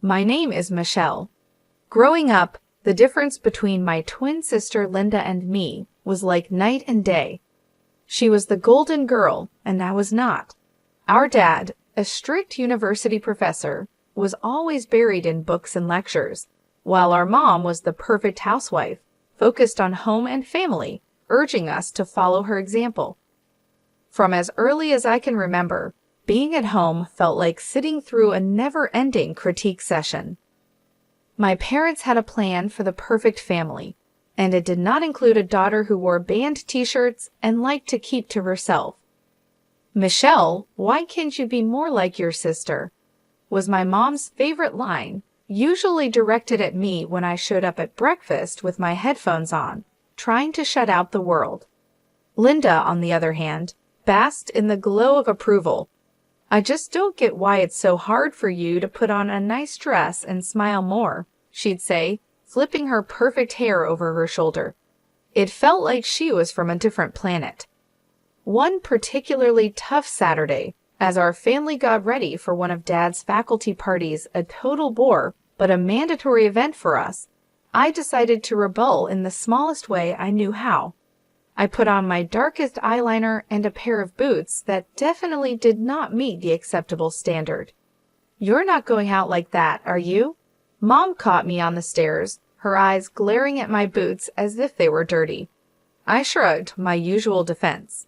My name is Michelle. Growing up, the difference between my twin sister Linda and me was like night and day. She was the golden girl, and I was not. Our dad, a strict university professor, was always buried in books and lectures, while our mom was the perfect housewife, focused on home and family, urging us to follow her example. From as early as I can remember, being at home felt like sitting through a never-ending critique session. My parents had a plan for the perfect family, and it did not include a daughter who wore band t-shirts and liked to keep to herself. "Michelle, why can't you be more like your sister?" was my mom's favorite line, usually directed at me when I showed up at breakfast with my headphones on, trying to shut out the world. Linda, on the other hand, basked in the glow of approval. "I just don't get why it's so hard for you to put on a nice dress and smile more," she'd say, flipping her perfect hair over her shoulder. It felt like she was from a different planet. One particularly tough Saturday, as our family got ready for one of Dad's faculty parties, a total bore, but a mandatory event for us, I decided to rebel in the smallest way I knew how. I put on my darkest eyeliner and a pair of boots that definitely did not meet the acceptable standard. "You're not going out like that, are you?" Mom caught me on the stairs, her eyes glaring at my boots as if they were dirty. I shrugged my usual defense.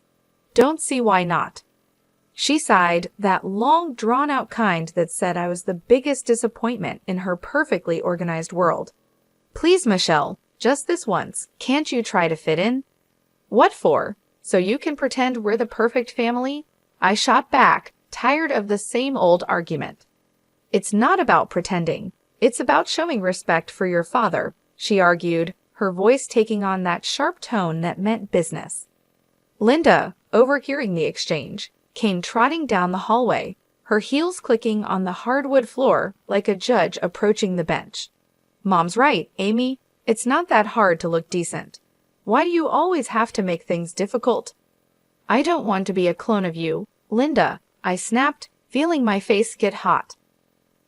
"Don't see why not." She sighed, that long, drawn-out kind that said I was the biggest disappointment in her perfectly organized world. "Please, Michelle, just this once, can't you try to fit in?" "What for? So you can pretend we're the perfect family?" I shot back, tired of the same old argument. "It's not about pretending. It's about showing respect for your father," she argued, her voice taking on that sharp tone that meant business. Linda, overhearing the exchange, came trotting down the hallway, her heels clicking on the hardwood floor like a judge approaching the bench. "Mom's right, Amy. It's not that hard to look decent. Why do you always have to make things difficult?" "I don't want to be a clone of you, Linda," I snapped, feeling my face get hot.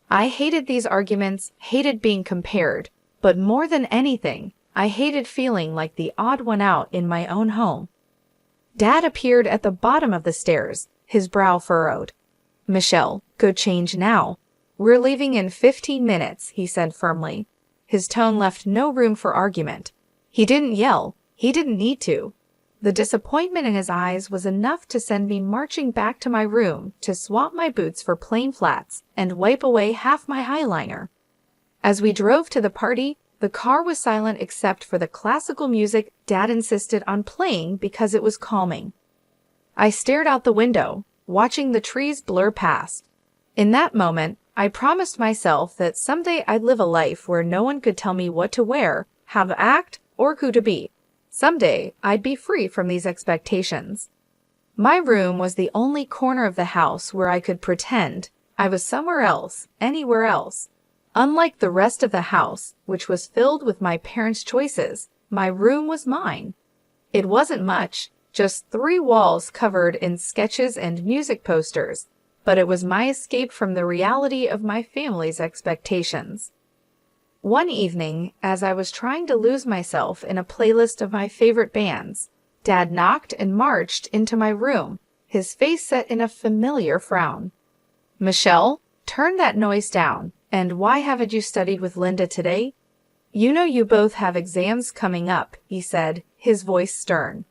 I hated these arguments, hated being compared, but more than anything, I hated feeling like the odd one out in my own home. Dad appeared at the bottom of the stairs, his brow furrowed. "Michelle, go change now. We're leaving in 15 minutes, he said firmly. His tone left no room for argument. He didn't yell. He didn't need to. The disappointment in his eyes was enough to send me marching back to my room to swap my boots for plain flats and wipe away half my eyeliner. As we drove to the party, the car was silent except for the classical music Dad insisted on playing because it was calming. I stared out the window, watching the trees blur past. In that moment, I promised myself that someday I'd live a life where no one could tell me what to wear, how to act, or who to be. Someday, I'd be free from these expectations. My room was the only corner of the house where I could pretend I was somewhere else, anywhere else. Unlike the rest of the house, which was filled with my parents' choices, my room was mine. It wasn't much, just 3 walls covered in sketches and music posters, but it was my escape from the reality of my family's expectations. One evening, as I was trying to lose myself in a playlist of my favorite bands, Dad knocked and marched into my room, his face set in a familiar frown. "Michelle, turn that noise down, and why haven't you studied with Linda today? You know you both have exams coming up," he said, his voice stern.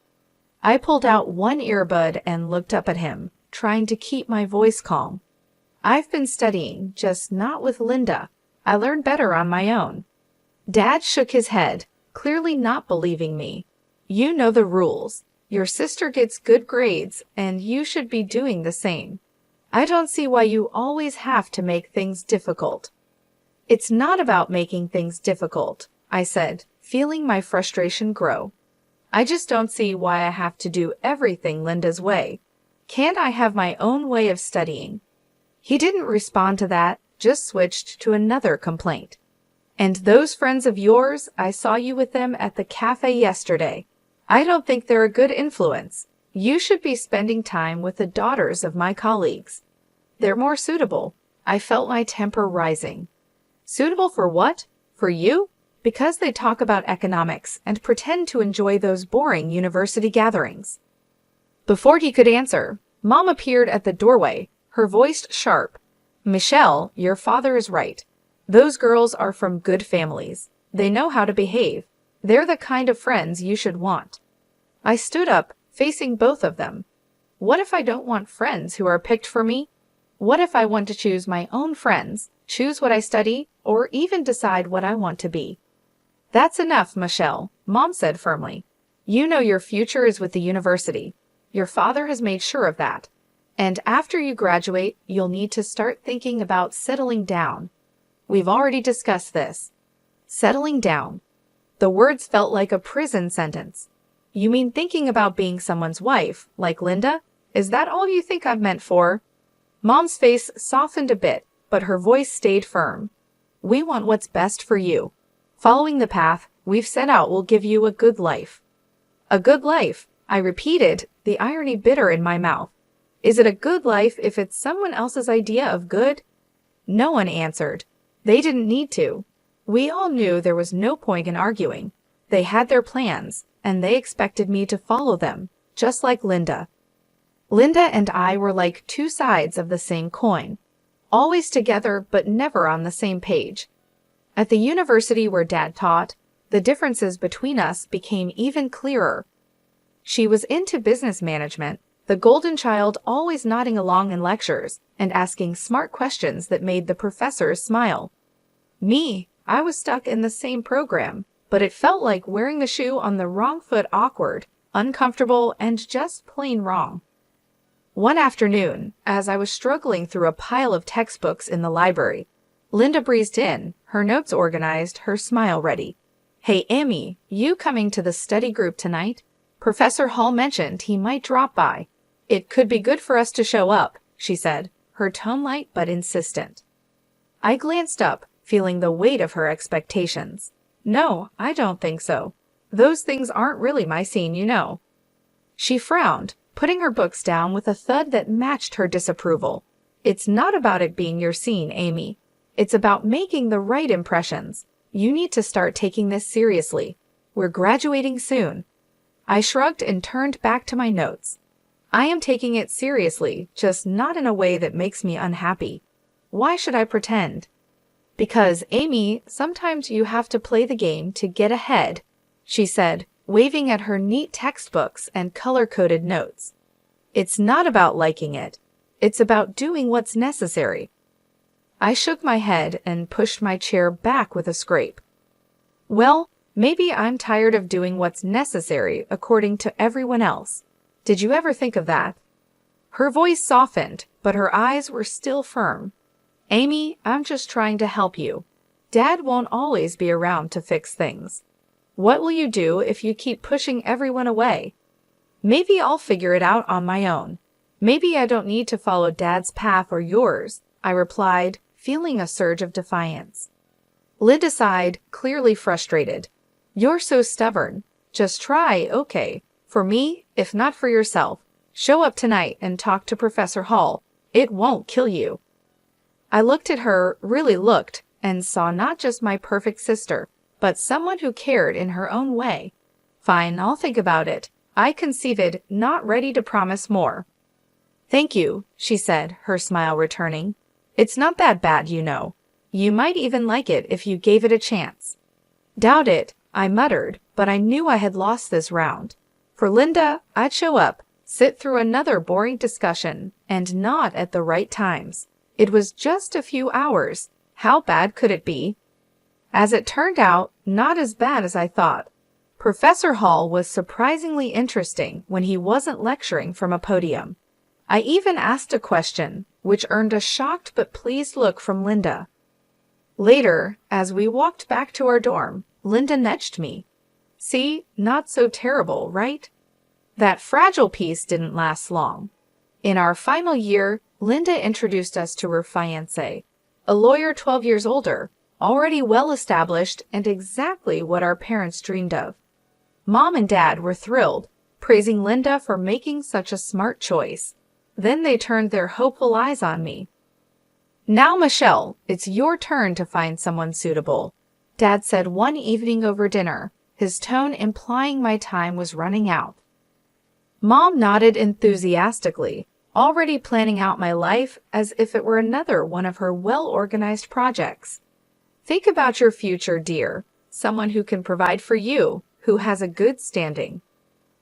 I pulled out one earbud and looked up at him, trying to keep my voice calm. "I've been studying, just not with Linda. I learned better on my own." Dad shook his head, clearly not believing me. "You know the rules. Your sister gets good grades, and you should be doing the same. I don't see why you always have to make things difficult." "It's not about making things difficult," I said, feeling my frustration grow. "I just don't see why I have to do everything Linda's way. Can't I have my own way of studying?" He didn't respond to that, just switched to another complaint. "And those friends of yours, I saw you with them at the cafe yesterday. I don't think they're a good influence. You should be spending time with the daughters of my colleagues. They're more suitable." I felt my temper rising. Suitable for what? For you? Because they talk about economics and pretend to enjoy those boring university gatherings. Before he could answer, Mom appeared at the doorway, her voice sharp. Michelle, your father is right. Those girls are from good families. They know how to behave. They're the kind of friends you should want. I stood up, facing both of them. What if I don't want friends who are picked for me? What if I want to choose my own friends, choose what I study, or even decide what I want to be? That's enough, Michelle, Mom said firmly. You know your future is with the university. Your father has made sure of that. And after you graduate, you'll need to start thinking about settling down. We've already discussed this. Settling down. The words felt like a prison sentence. You mean thinking about being someone's wife, like Linda? Is that all you think I'm meant for? Mom's face softened a bit, but her voice stayed firm. We want what's best for you. Following the path we've set out will give you a good life. A good life, I repeated, the irony bitter in my mouth. Is it a good life if it's someone else's idea of good? No one answered. They didn't need to. We all knew there was no point in arguing. They had their plans, and they expected me to follow them, just like Linda. Linda and I were like two sides of the same coin, always together but never on the same page. At the university where Dad taught, the differences between us became even clearer. She was into business management, the golden child always nodding along in lectures and asking smart questions that made the professors smile. Me, I was stuck in the same program, but it felt like wearing the shoe on the wrong foot, awkward, uncomfortable, and just plain wrong. One afternoon, as I was struggling through a pile of textbooks in the library, Linda breezed in, her notes organized, her smile ready. Hey, Amy, you coming to the study group tonight? Professor Hall mentioned he might drop by. It could be good for us to show up, she said, her tone light but insistent. I glanced up, feeling the weight of her expectations. No, I don't think so. Those things aren't really my scene, you know. She frowned, putting her books down with a thud that matched her disapproval. It's not about it being your scene, Amy. It's about making the right impressions. You need to start taking this seriously. We're graduating soon. I shrugged and turned back to my notes. I am taking it seriously, just not in a way that makes me unhappy. Why should I pretend? Because, Amy, sometimes you have to play the game to get ahead, she said, waving at her neat textbooks and color-coded notes. It's not about liking it. It's about doing what's necessary. I shook my head and pushed my chair back with a scrape. Well, maybe I'm tired of doing what's necessary according to everyone else. Did you ever think of that? Her voice softened, but her eyes were still firm. Amy, I'm just trying to help you. Dad won't always be around to fix things. What will you do if you keep pushing everyone away? Maybe I'll figure it out on my own. Maybe I don't need to follow Dad's path or yours, I replied, feeling a surge of defiance. Linda sighed, clearly frustrated. You're so stubborn. Just try, okay. For me, if not for yourself, show up tonight and talk to Professor Hall. It won't kill you. I looked at her, really looked, and saw not just my perfect sister, but someone who cared in her own way. Fine, I'll think about it. I conceded, not ready to promise more. Thank you, she said, her smile returning. It's not that bad, you know. You might even like it if you gave it a chance. Doubt it, I muttered, but I knew I had lost this round. For Linda, I'd show up, sit through another boring discussion, and not at the right times. It was just a few hours. How bad could it be? As it turned out, not as bad as I thought. Professor Hall was surprisingly interesting when he wasn't lecturing from a podium. I even asked a question, which earned a shocked but pleased look from Linda. Later, as we walked back to our dorm, Linda nudged me. See, not so terrible, right? That fragile piece didn't last long. In our final year, Linda introduced us to her fiancé, a lawyer 12 years older, already well-established and exactly what our parents dreamed of. Mom and Dad were thrilled, praising Linda for making such a smart choice. Then they turned their hopeful eyes on me. Now, Michelle, it's your turn to find someone suitable, Dad said one evening over dinner, his tone implying my time was running out. Mom nodded enthusiastically, already planning out my life as if it were another one of her well-organized projects. Think about your future, dear, someone who can provide for you, who has a good standing.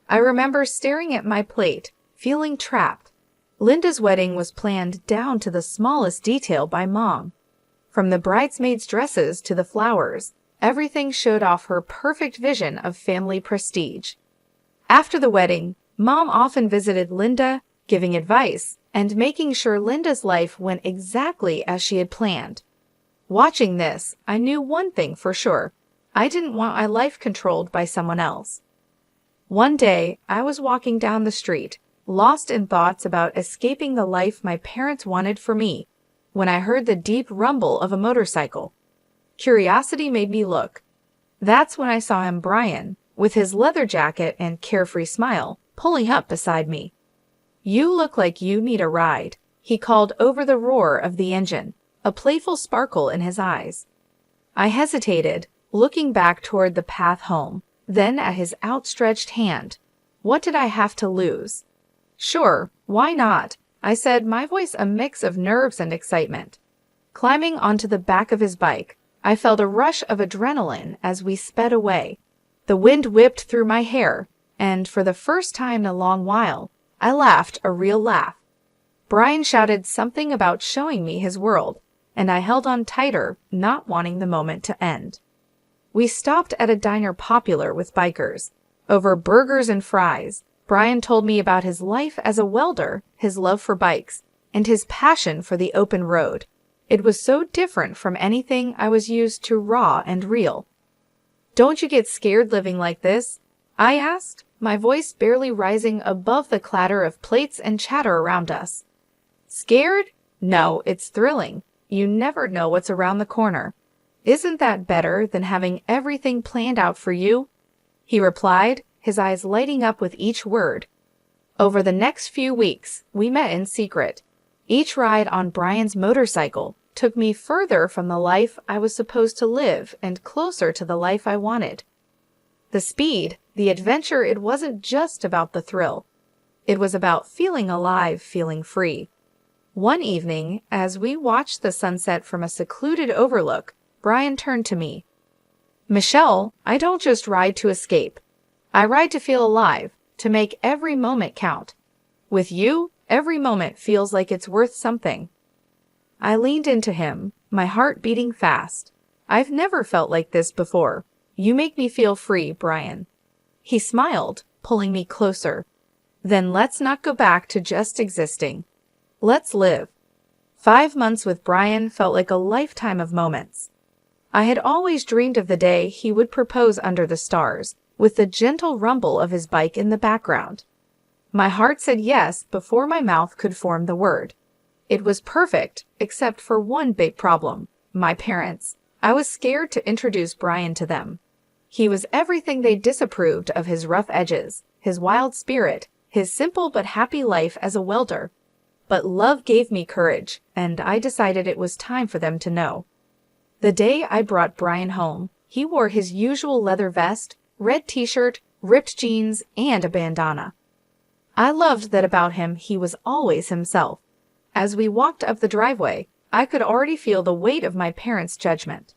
I remember staring at my plate, feeling trapped. Linda's wedding was planned down to the smallest detail by Mom. From the bridesmaids' dresses to the flowers, everything showed off her perfect vision of family prestige. After the wedding, Mom often visited Linda, giving advice and making sure Linda's life went exactly as she had planned. Watching this, I knew one thing for sure. I didn't want my life controlled by someone else. One day, I was walking down the street, lost in thoughts about escaping the life my parents wanted for me, when I heard the deep rumble of a motorcycle. Curiosity made me look. That's when I saw him, Brian, with his leather jacket and carefree smile, pulling up beside me. "You look like you need a ride," he called over the roar of the engine, a playful sparkle in his eyes. I hesitated, looking back toward the path home, then at his outstretched hand. What did I have to lose? "Sure, why not?" I said, my voice a mix of nerves and excitement. Climbing onto the back of his bike, I felt a rush of adrenaline as we sped away. The wind whipped through my hair, and for the first time in a long while, I laughed a real laugh. Brian shouted something about showing me his world, and I held on tighter, not wanting the moment to end. We stopped at a diner popular with bikers. Over burgers and fries, Brian told me about his life as a welder, his love for bikes, and his passion for the open road. It was so different from anything I was used to, raw and real. "Don't you get scared living like this?" I asked, my voice barely rising above the clatter of plates and chatter around us. "Scared? No, it's thrilling. You never know what's around the corner. Isn't that better than having everything planned out for you?" he replied, his eyes lighting up with each word. Over the next few weeks, we met in secret. Each ride on Brian's motorcycle took me further from the life I was supposed to live and closer to the life I wanted. The speed, the adventure, it wasn't just about the thrill. It was about feeling alive, feeling free. One evening, as we watched the sunset from a secluded overlook, Brian turned to me. "Michelle, I don't just ride to escape. I ride to feel alive, to make every moment count. With you, every moment feels like it's worth something." I leaned into him, my heart beating fast. "I've never felt like this before. You make me feel free, Brian." He smiled, pulling me closer. "Then let's not go back to just existing. Let's live." 5 months with Brian felt like a lifetime of moments. I had always dreamed of the day he would propose under the stars, with the gentle rumble of his bike in the background. My heart said yes before my mouth could form the word. It was perfect, except for one big problem: my parents. I was scared to introduce Brian to them. He was everything they disapproved of: his rough edges, his wild spirit, his simple but happy life as a welder. But love gave me courage, and I decided it was time for them to know. The day I brought Brian home, he wore his usual leather vest, red t-shirt, ripped jeans, and a bandana. I loved that about him. He was always himself. As we walked up the driveway, I could already feel the weight of my parents' judgment.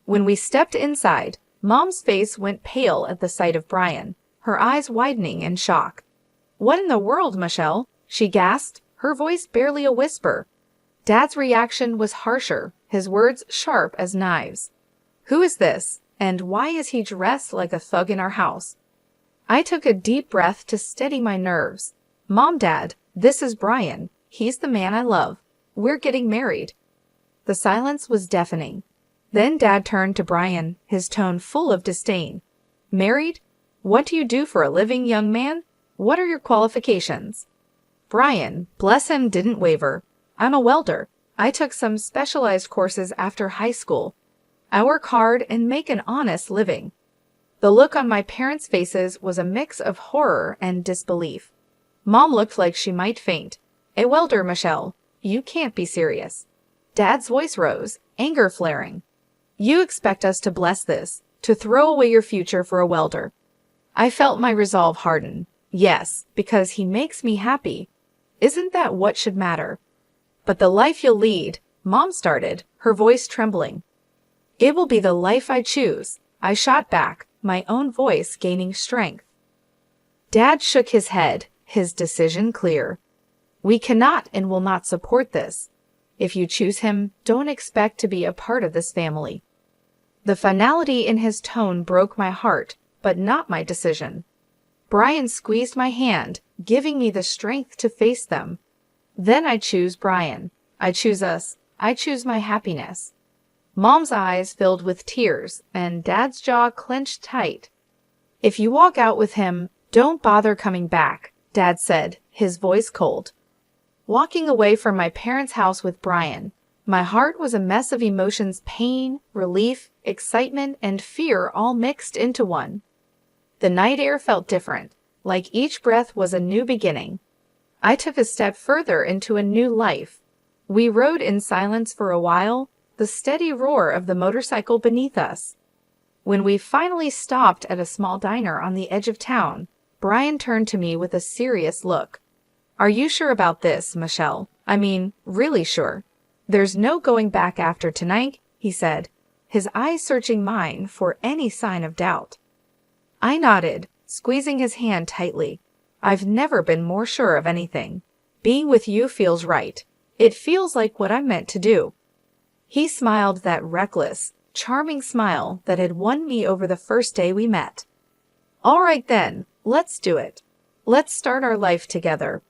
When we stepped inside, Mom's face went pale at the sight of Brian, her eyes widening in shock. "What in the world, Michelle?" she gasped, her voice barely a whisper. Dad's reaction was harsher, his words sharp as knives. "Who is this, and why is he dressed like a thug in our house?" I took a deep breath to steady my nerves. "Mom, Dad, this is Brian. He's the man I love. We're getting married." The silence was deafening. Then Dad turned to Brian, his tone full of disdain. "Married? What do you do for a living, young man? What are your qualifications?" Brian, bless him, didn't waver. "I'm a welder. I took some specialized courses after high school. I work hard and make an honest living." The look on my parents' faces was a mix of horror and disbelief. Mom looked like she might faint. "A welder, Michelle? You can't be serious." Dad's voice rose, anger flaring. You expect us to bless this, to throw away your future for a welder. I felt my resolve harden. Yes, because he makes me happy. Isn't that what should matter? But the life you'll lead, Mom started, her voice trembling. It will be the life I choose, I shot back, my own voice gaining strength. Dad shook his head, his decision clear. We cannot and will not support this. If you choose him, don't expect to be a part of this family. The finality in his tone broke my heart, but not my decision. Brian squeezed my hand, giving me the strength to face them. Then I choose Brian. I choose us. I choose my happiness. Mom's eyes filled with tears, and Dad's jaw clenched tight. If you walk out with him, don't bother coming back, Dad said, his voice cold. Walking away from my parents' house with Brian, my heart was a mess of emotions, pain, relief, excitement, and fear all mixed into one. The night air felt different, like each breath was a new beginning. I took a step further into a new life. We rode in silence for a while, the steady roar of the motorcycle beneath us. When we finally stopped at a small diner on the edge of town, Brian turned to me with a serious look. Are you sure about this, Michelle? I mean, really sure. There's no going back after tonight, he said, his eyes searching mine for any sign of doubt. I nodded, squeezing his hand tightly. I've never been more sure of anything. Being with you feels right. It feels like what I'm meant to do. He smiled that reckless, charming smile that had won me over the first day we met. All right then, let's do it. Let's start our life together.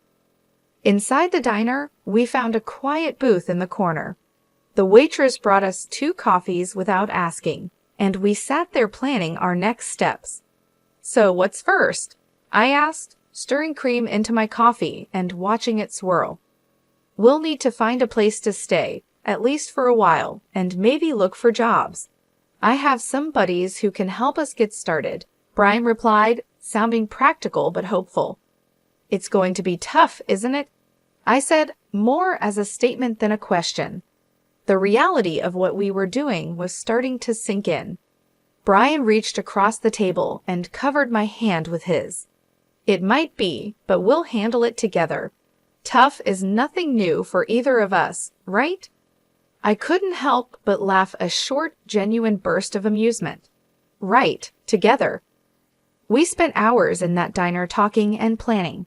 Inside the diner, we found a quiet booth in the corner. The waitress brought us 2 coffees without asking, and we sat there planning our next steps. So what's first? I asked, stirring cream into my coffee and watching it swirl. We'll need to find a place to stay, at least for a while, and maybe look for jobs. I have some buddies who can help us get started, Brian replied, sounding practical but hopeful. It's going to be tough, isn't it? I said, more as a statement than a question. The reality of what we were doing was starting to sink in. Brian reached across the table and covered my hand with his. It might be, but we'll handle it together. Tough is nothing new for either of us, right? I couldn't help but laugh a short, genuine burst of amusement. Right, together. We spent hours in that diner talking and planning.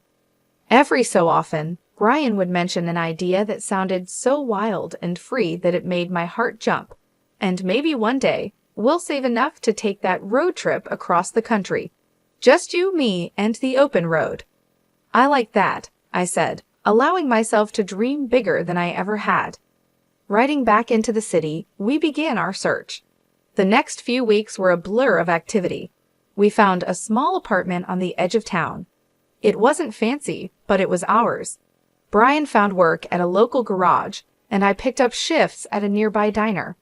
Every so often, Brian would mention an idea that sounded so wild and free that it made my heart jump. And maybe one day, we'll save enough to take that road trip across the country. Just you, me, and the open road. I like that, I said, allowing myself to dream bigger than I ever had. Riding back into the city, we began our search. The next few weeks were a blur of activity. We found a small apartment on the edge of town. It wasn't fancy, but it was ours. Brian found work at a local garage, and I picked up shifts at a nearby diner.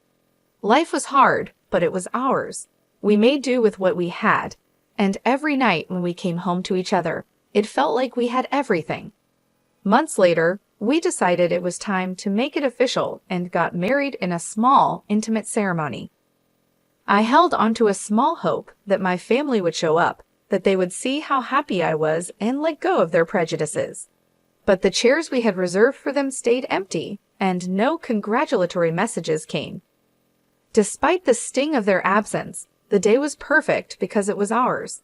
Life was hard, but it was ours. We made do with what we had, and every night when we came home to each other, it felt like we had everything. Months later, we decided it was time to make it official and got married in a small, intimate ceremony. I held onto a small hope that my family would show up, that they would see how happy I was and let go of their prejudices. But the chairs we had reserved for them stayed empty, and no congratulatory messages came. Despite the sting of their absence, the day was perfect because it was ours.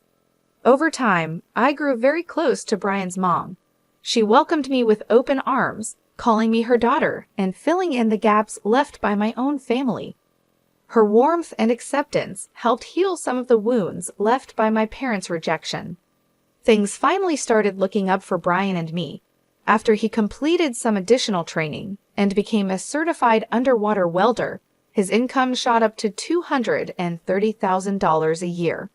Over time, I grew very close to Brian's mom. She welcomed me with open arms, calling me her daughter and filling in the gaps left by my own family. Her warmth and acceptance helped heal some of the wounds left by my parents' rejection. Things finally started looking up for Brian and me. After he completed some additional training and became a certified underwater welder, his income shot up to $230,000 a year.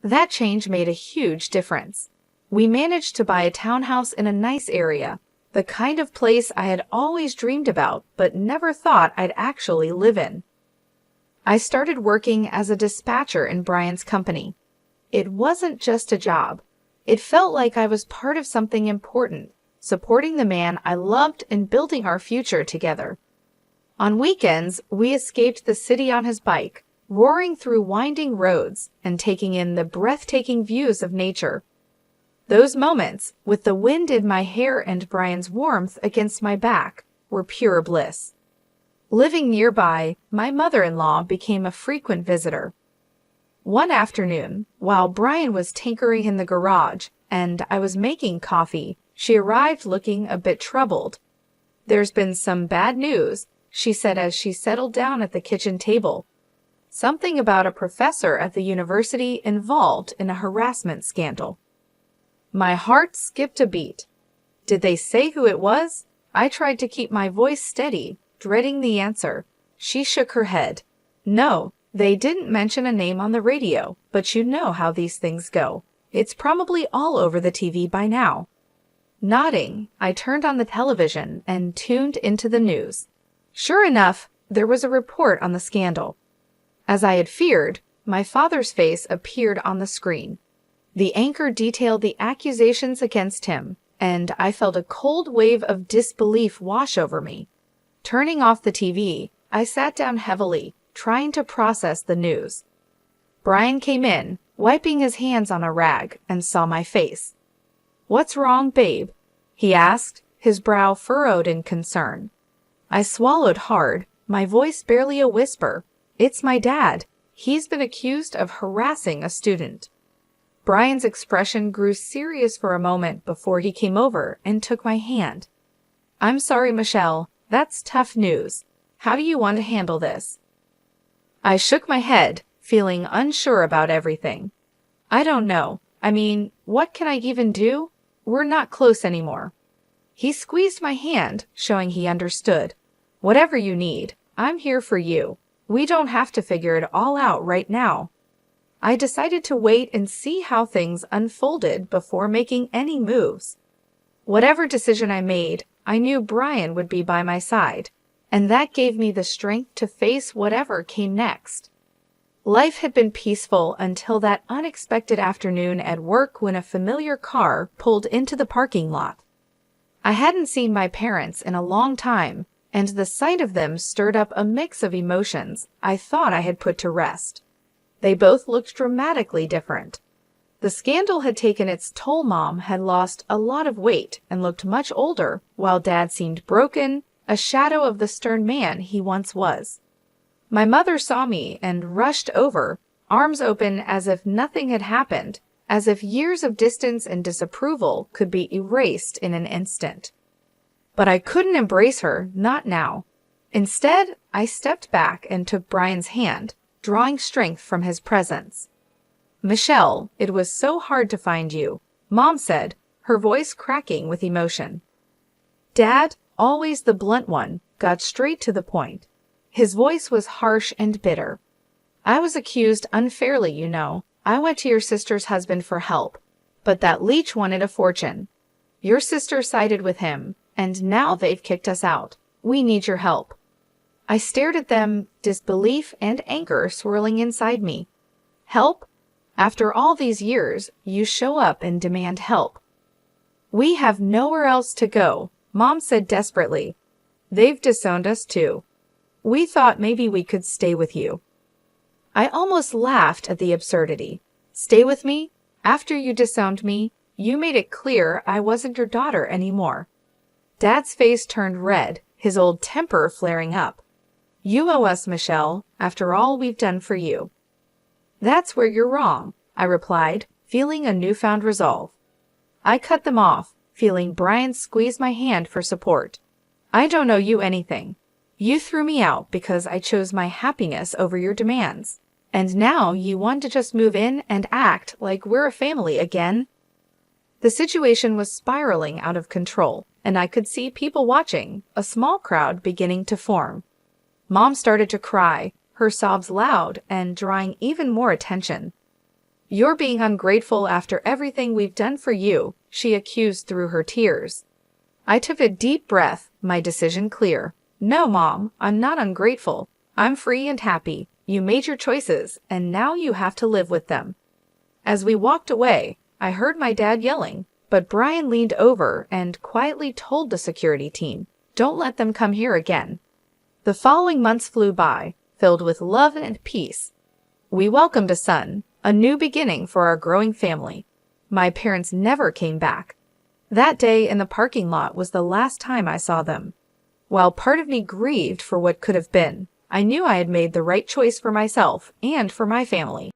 That change made a huge difference. We managed to buy a townhouse in a nice area, the kind of place I had always dreamed about but never thought I'd actually live in. I started working as a dispatcher in Brian's company. It wasn't just a job. It felt like I was part of something important, supporting the man I loved and building our future together. On weekends, we escaped the city on his bike, roaring through winding roads and taking in the breathtaking views of nature. Those moments, with the wind in my hair and Brian's warmth against my back, were pure bliss. Living nearby, my mother-in-law became a frequent visitor. One afternoon, while Brian was tinkering in the garage and I was making coffee, she arrived looking a bit troubled. "There's been some bad news," she said as she settled down at the kitchen table. "Something about a professor at the university involved in a harassment scandal." My heart skipped a beat. Did they say who it was? I tried to keep my voice steady, dreading the answer. She shook her head. "No, they didn't mention a name on the radio, but you know how these things go. It's probably all over the TV by now." Nodding, I turned on the television and tuned into the news. Sure enough, there was a report on the scandal. As I had feared, my father's face appeared on the screen. The anchor detailed the accusations against him, and I felt a cold wave of disbelief wash over me. Turning off the TV, I sat down heavily, trying to process the news. Brian came in, wiping his hands on a rag, and saw my face. "What's wrong, babe?" he asked, his brow furrowed in concern. I swallowed hard, my voice barely a whisper. "It's my dad. He's been accused of harassing a student." Brian's expression grew serious for a moment before he came over and took my hand. "I'm sorry, Michelle. That's tough news. How do you want to handle this?" I shook my head, feeling unsure about everything. "I don't know. I mean, what can I even do? We're not close anymore." He squeezed my hand, showing he understood. "Whatever you need, I'm here for you. We don't have to figure it all out right now." I decided to wait and see how things unfolded before making any moves. Whatever decision I made, I knew Brian would be by my side, and that gave me the strength to face whatever came next. Life had been peaceful until that unexpected afternoon at work when a familiar car pulled into the parking lot. I hadn't seen my parents in a long time, and the sight of them stirred up a mix of emotions I thought I had put to rest. They both looked dramatically different. The scandal had taken its toll. Mom had lost a lot of weight and looked much older, while Dad seemed broken, a shadow of the stern man he once was. My mother saw me and rushed over, arms open as if nothing had happened, as if years of distance and disapproval could be erased in an instant. But I couldn't embrace her, not now. Instead, I stepped back and took Brian's hand, drawing strength from his presence. "Michelle, it was so hard to find you," Mom said, her voice cracking with emotion. Dad, always the blunt one, got straight to the point. His voice was harsh and bitter. "I was accused unfairly, you know. I went to your sister's husband for help, but that leech wanted a fortune. Your sister sided with him, and now they've kicked us out. We need your help." I stared at them, disbelief and anger swirling inside me. "Help? After all these years, you show up and demand help." "We have nowhere else to go," Mom said desperately. "They've disowned us too. We thought maybe we could stay with you." I almost laughed at the absurdity. "Stay with me? After you disowned me, you made it clear I wasn't your daughter anymore." Dad's face turned red, his old temper flaring up. "You owe us, Michelle, after all we've done for you." "That's where you're wrong," I replied, feeling a newfound resolve. I cut them off, feeling Brian squeeze my hand for support. "I don't owe you anything. You threw me out because I chose my happiness over your demands. And now you want to just move in and act like we're a family again?" The situation was spiraling out of control, and I could see people watching, a small crowd beginning to form. Mom started to cry, her sobs loud and drawing even more attention. "You're being ungrateful after everything we've done for you," she accused through her tears. I took a deep breath, my decision clear. "No, Mom, I'm not ungrateful. I'm free and happy. You made your choices, and now you have to live with them." As we walked away, I heard my dad yelling, but Brian leaned over and quietly told the security team, "Don't let them come here again." The following months flew by, filled with love and peace. We welcomed a son, a new beginning for our growing family. My parents never came back. That day in the parking lot was the last time I saw them. While part of me grieved for what could have been, I knew I had made the right choice for myself and for my family.